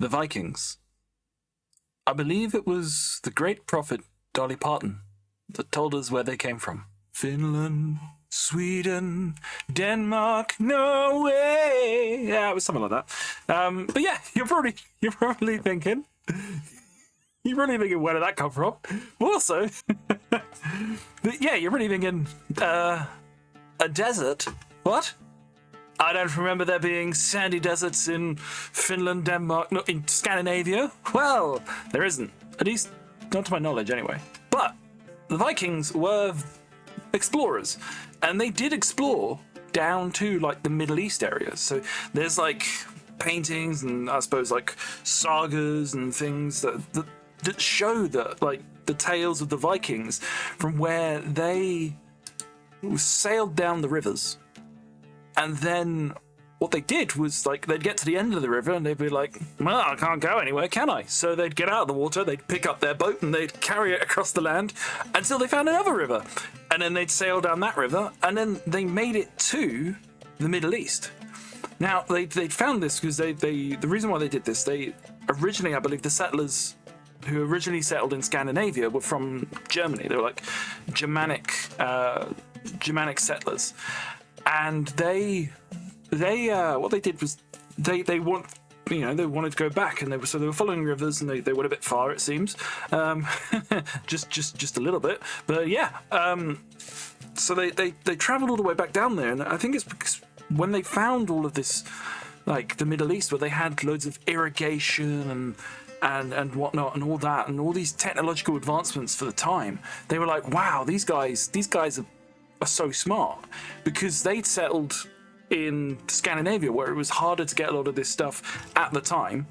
the Vikings. I believe it was the great prophet Dolly Parton that told us where they came from. Finland, Sweden, Denmark, Norway. Yeah, it was something like that. But yeah, you're probably thinking, where did that come from? Also, but yeah, you're really thinking, a desert? What? I don't remember there being sandy deserts in Finland, Denmark, no, in Scandinavia. Well, there isn't. At least, not to my knowledge anyway. But the Vikings were explorers, and they did explore down to like the Middle East areas. So there's like paintings and I suppose like sagas and things that show that like the tales of the Vikings from where they sailed down the rivers. And then what they did was, like, they'd get to the end of the river and they'd be like, well, I can't go anywhere, can I? So they'd get out of the water, they'd pick up their boat and they'd carry it across the land until they found another river. And then they'd sail down that river and then they made it to the Middle East. Now, they'd found this because the reason why they did this, they originally, I believe, the settlers who originally settled in Scandinavia were from Germany. They were like Germanic settlers. And they what they did was they wanted to go back, and they were following rivers, and they went a bit far, it seems, just a little bit, but yeah. So they traveled all the way back down there, and I think it's because when they found all of this, like the Middle East, where they had loads of irrigation and whatnot, and all that, and all these technological advancements for the time, they were like, wow, these guys are so smart, because they'd settled in Scandinavia where it was harder to get a lot of this stuff at the time.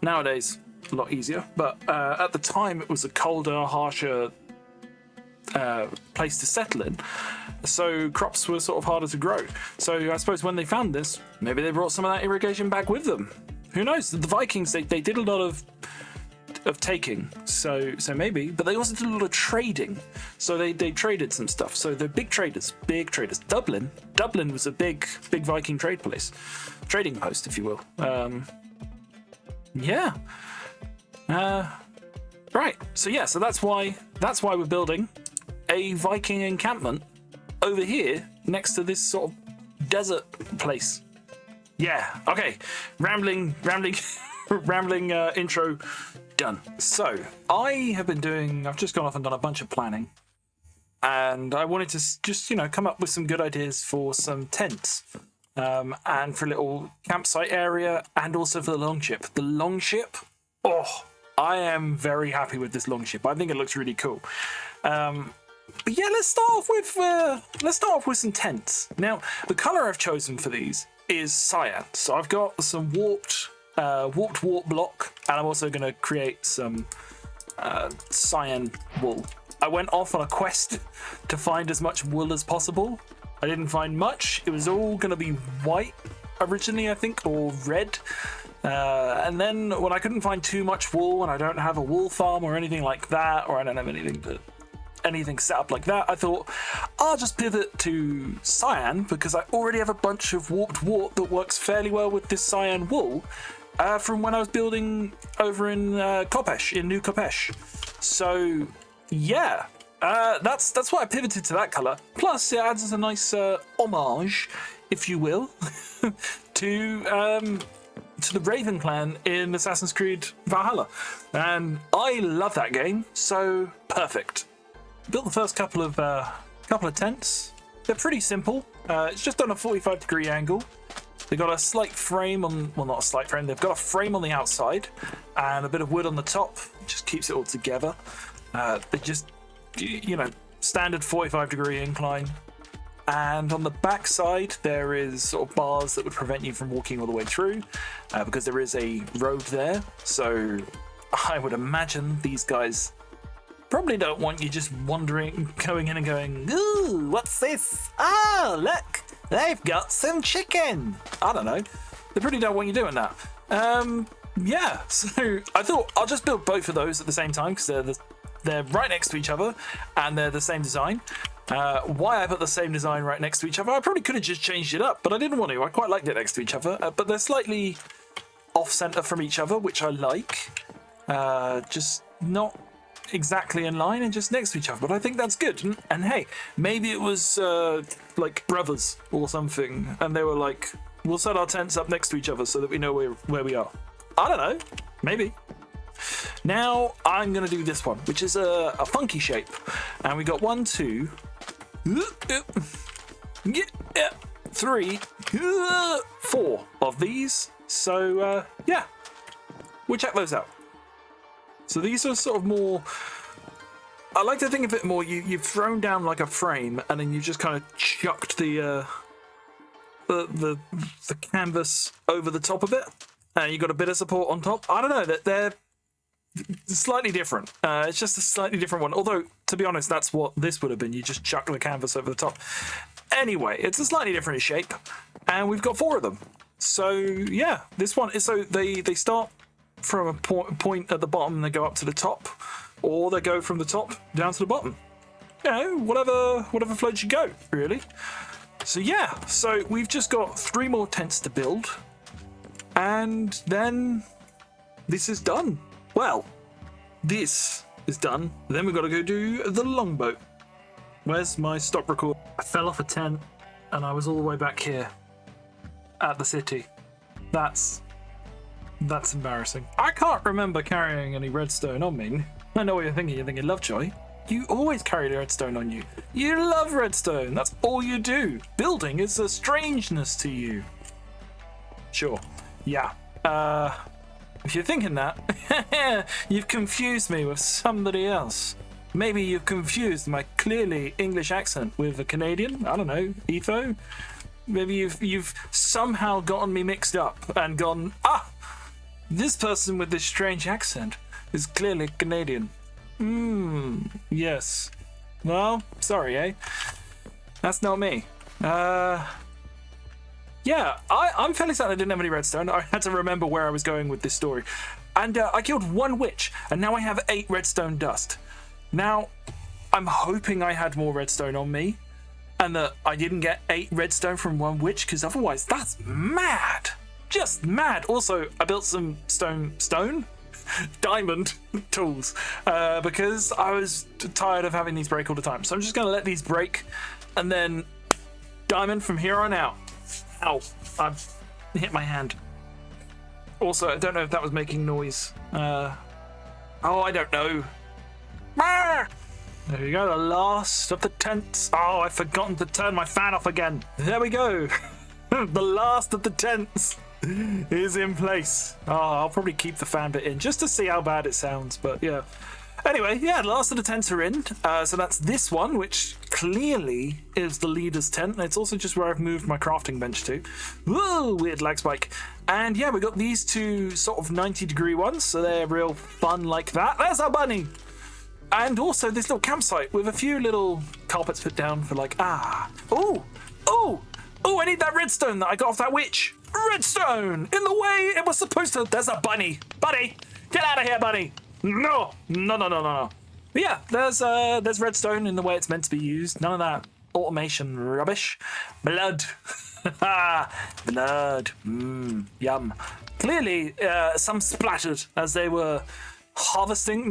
Nowadays, a lot easier, but at the time it was a colder, harsher place to settle in, so crops were sort of harder to grow. So I suppose when they found this, maybe they brought some of that irrigation back with them. Who knows? The Vikings, they did a lot of taking, so maybe, but they also did a lot of trading. So they traded some stuff. So they're big traders. Dublin was a big Viking trading post, if you will. Right. So that's why we're building a Viking encampment over here next to this sort of desert place. Yeah. Okay. Rambling intro done. So I've just gone off and done a bunch of planning, and I wanted to just come up with some good ideas for some tents, and for a little campsite area, and also for the longship. The longship, I am very happy with this longship. I think it looks really cool. But yeah, let's start off with some tents. Now, the color I've chosen for these is cyan. So I've got some warped block, and I'm also going to create some cyan wool. I went off on a quest to find as much wool as possible. I didn't find much. It was all going to be white originally, I think, or red. And then when I couldn't find too much wool, and I don't have a wool farm or anything like that, or I don't have anything set up like that, I thought I'll just pivot to cyan, because I already have a bunch of warped wart that works fairly well with this cyan wool from when I was building over in Kopesh, in New Kopesh. So yeah, that's why I pivoted to that color. Plus it adds a nice homage, if you will, to the Raven clan in Assassin's Creed Valhalla, and I love that game, so perfect. Built the first couple of tents. They're pretty simple. It's just on a 45-degree angle. They've got a slight frame not a slight frame. They've got a frame on the outside and a bit of wood on the top. Just keeps it all together. They just, standard 45-degree incline. And on the back side, there is sort of bars that would prevent you from walking all the way through, because there is a road there. So I would imagine these guys probably don't want you just wandering, going in and going, ooh, what's this? Oh, look, they've got some chicken. I don't know. They probably don't want you doing that. Yeah, so I thought I'll just build both of those at the same time, because they're right next to each other and they're the same design. Why I put the same design right next to each other, I probably could have just changed it up, but I didn't want to. I quite liked it next to each other, but they're slightly off-center from each other, which I like. Just not exactly in line and just next to each other, but I think that's good. And hey, maybe it was like brothers or something, and they were like, we'll set our tents up next to each other so that we know where we are. I don't know, maybe. Now I'm gonna do this one, which is a funky shape, and we got 1, 2, 3, 4 of these. So yeah, we'll check those out. So these are sort of more, I like to think of it more, you've thrown down like a frame and then you just kind of chucked the canvas over the top of it, and you got a bit of support on top. I don't know, that they're slightly different. It's just a slightly different one. Although, to be honest, that's what this would have been. You just chuck the canvas over the top. Anyway, it's a slightly different shape, and we've got 4 of them. So yeah, this one is, so they start from a point at the bottom and they go up to the top, or they go from the top down to the bottom. You know, whatever floats your goat, really. So yeah, so we've just got 3 more tents to build, and then this is done. Well, this is done. Then we've got to go do the longboat. Where's my stop record? I fell off a tent and I was all the way back here at the city. That's embarrassing. I can't remember carrying any redstone on me. I know what you're thinking. You're thinking, Lovejoy, you always carry redstone on you. You love redstone. That's all you do. Building is a strangeness to you. Sure. Yeah. If you're thinking that, you've confused me with somebody else. Maybe you've confused my clearly English accent with a Canadian. I don't know, Etho. Maybe you've somehow gotten me mixed up and gone, this person with this strange accent is clearly Canadian. Yes. Well, sorry, eh? That's not me. Yeah, I'm fairly certain I didn't have any redstone. I had to remember where I was going with this story. And I killed 1 witch, and now I have 8 redstone dust. Now, I'm hoping I had more redstone on me, and that I didn't get 8 redstone from 1 witch, because otherwise that's mad. Just mad. Also, I built some diamond tools, because I was tired of having these break all the time. So I'm just going to let these break, and then diamond from here on out. Ow, I've hit my hand. Also, I don't know if that was making noise. I don't know. There we go, the last of the tents. Oh, I've forgotten to turn my fan off again. There we go. The last of the tents is in place. Oh, I'll probably keep the fan bit in just to see how bad it sounds, but yeah. Anyway, yeah, the last of the tents are in. So that's this one, which clearly is the leader's tent. It's also just where I've moved my crafting bench to. Whoa, weird lag spike. And yeah, we got these 2 sort of 90-degree ones, so they're real fun like that. There's our bunny! And also this little campsite with a few little carpets put down for like, oh, I need that redstone that I got off that witch. Redstone! In the way it was supposed to. There's a bunny. Bunny! Get out of here, bunny! No. But yeah, there's redstone in the way it's meant to be used. None of that automation rubbish. Blood. Blood. Yum. Clearly, some splattered as they were butchering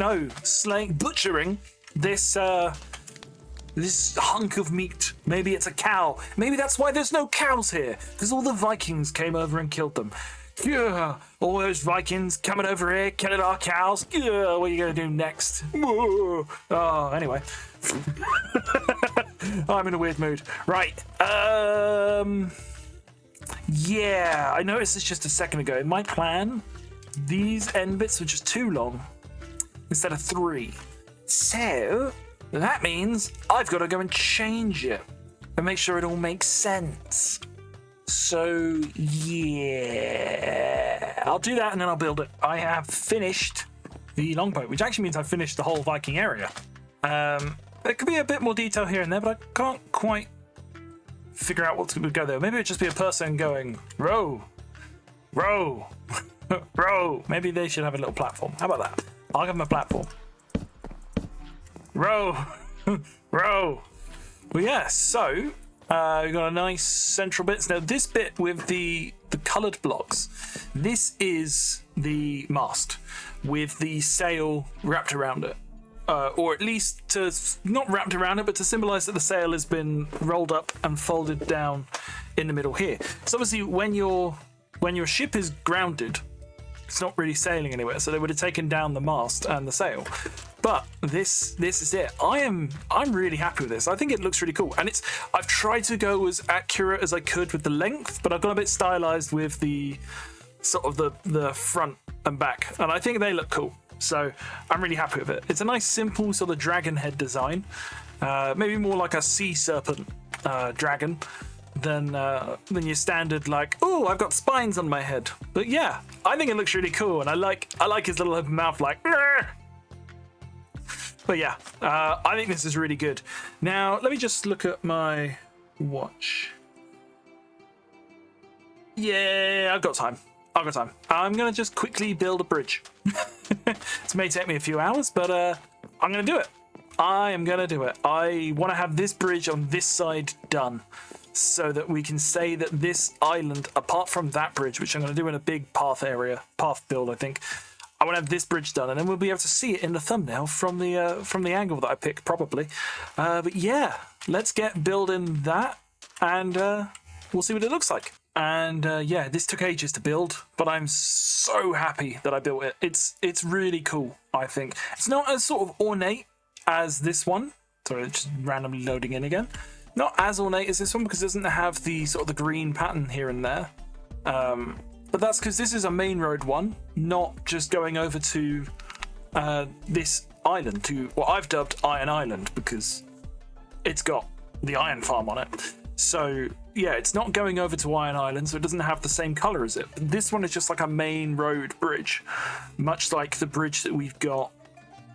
this this hunk of meat. Maybe it's a cow. Maybe that's why there's no cows here, because all the Vikings came over and killed them. Yeah, all those Vikings coming over here, killing our cows. Yeah, what are you gonna do next? Oh, anyway. I'm in a weird mood. Right. Yeah, I noticed this just a second ago. In my plan, these end bits were just too long instead of 3. So that means I've got to go and change it and make sure it all makes sense. So yeah, I'll do that and then I'll build it. I have finished the longboat, which actually means I've finished the whole Viking area. There could be a bit more detail here and there, but I can't quite figure out what would go there. Maybe it'd just be a person going, row, row, row. Maybe they should have a little platform. How about that? I'll give them a platform. Row, row. Well, yeah, so we've got a nice central bit. Now this bit with the the coloured blocks. This is the mast with the sail wrapped around it. Or at least to, not wrapped around it, but to symbolise that the sail has been rolled up and folded down in the middle here. So obviously when your ship is grounded, it's not really sailing anywhere, so they would have taken down the mast and the sail. But this is it. I'm really happy with this. I think it looks really cool, and I've tried to go as accurate as I could with the length, but I've got a bit stylized with the sort of the front and back, and I think they look cool. So I'm really happy with it. It's a nice simple sort of dragon head design, maybe more like a sea serpent dragon than your standard like, oh, I've got spines on my head. But yeah, I think it looks really cool, and I like his little mouth like. Rrr! But yeah, I think this is really good. Now let me just look at my watch. Yeah, I've got time. I'm gonna just quickly build a bridge. This may take me a few hours, but I'm gonna do it. I am gonna do it. I want to have this bridge on this side done, so that we can say that this island, apart from that bridge, which I'm going to do in a big path build, I think, I want to have this bridge done, and then we'll be able to see it in the thumbnail from the angle that I pick, probably. But yeah, let's get building that, and we'll see what it looks like. And yeah, this took ages to build, but I'm so happy that I built it. It's really cool, I think. It's not as sort of ornate as this one. Sorry, just randomly loading in again. Not as ornate as this one because it doesn't have the sort of the green pattern here and there. But that's because this is a main road one, not just going over to this island, to what I've dubbed Iron Island, because it's got the iron farm on it. So yeah, it's not going over to Iron Island, so it doesn't have the same colour as it. But this one is just like a main road bridge, much like the bridge that we've got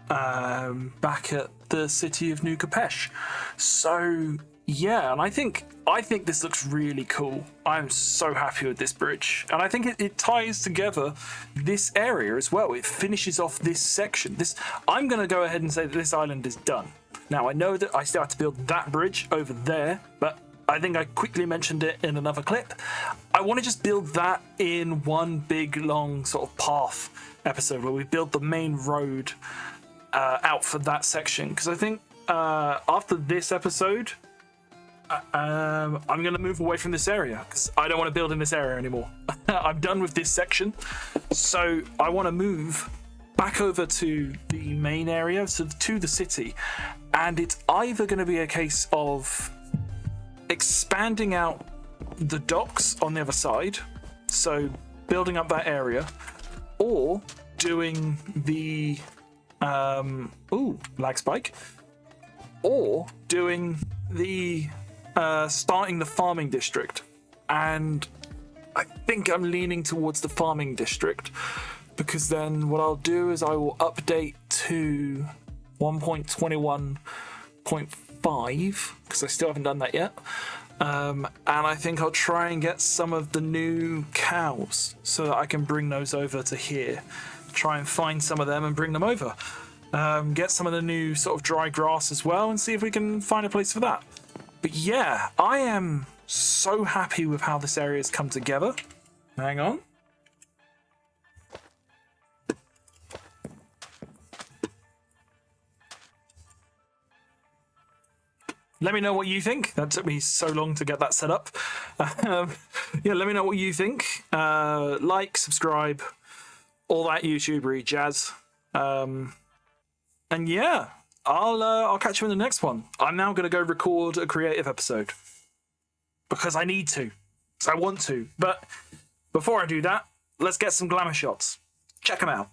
back at the city of New Capesh. So yeah, and I think this looks really cool. I'm so happy with this bridge, and I think it ties together this area as well. It finishes off this section. I'm going to go ahead and say that this island is done. Now I know that I still have to build that bridge over there, but I think I quickly mentioned it in another clip. I want to just build that in one big long sort of path episode where we build the main road out for that section, because I think after this episode I'm going to move away from this area because I don't want to build in this area anymore. I'm done with this section, so I want to move back over to the main area, so to the city, and it's either going to be a case of expanding out the docks on the other side, so building up that area, or doing the lag spike, or doing the starting the farming district. And I think I'm leaning towards the farming district, because then what I'll do is I will update to 1.21.5 because I still haven't done that yet. And I think I'll try and get some of the new cows so that I can bring those over to here. Try and find some of them and bring them over. Get some of the new sort of dry grass as well and see if we can find a place for that. But yeah, I am so happy with how this area has come together. Hang on. Let me know what you think. That took me so long to get that set up. Yeah, let me know what you think. Like, subscribe, all that YouTubery jazz. And yeah, I'll catch you in the next one. I'm now going to go record a creative episode because I need to, because I want to. But before I do that, let's get some glamour shots. Check them out.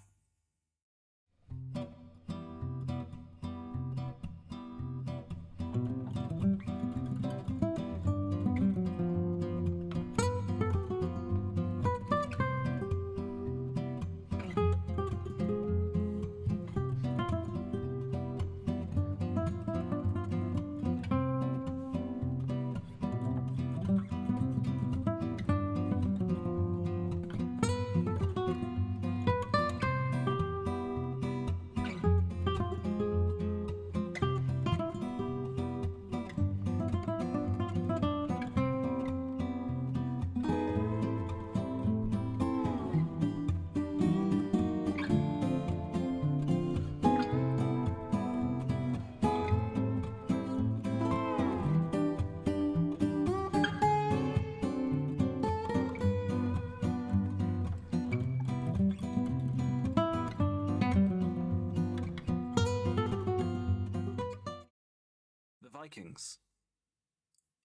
Vikings.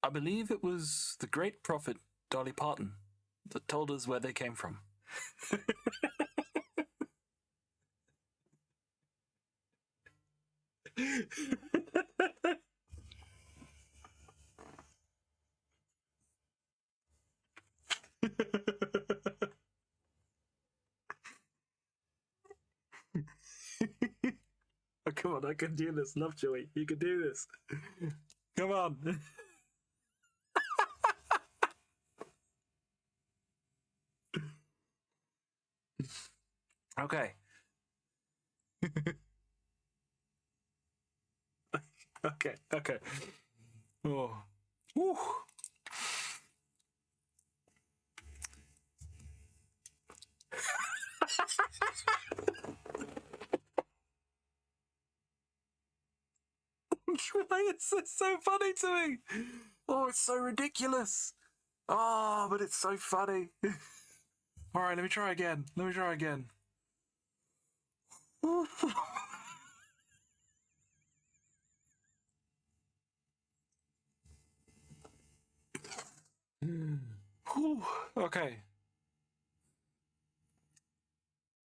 I believe it was the great prophet Dolly Parton that told us where they came from. Oh, come on, I can do this. Lovejoy, you can do this. Come on. Okay. Okay, okay. Oh. Woo. Why is this so funny to me? Oh, it's so ridiculous. Oh, but it's so funny. All right, let me try again. Let me try again. Okay.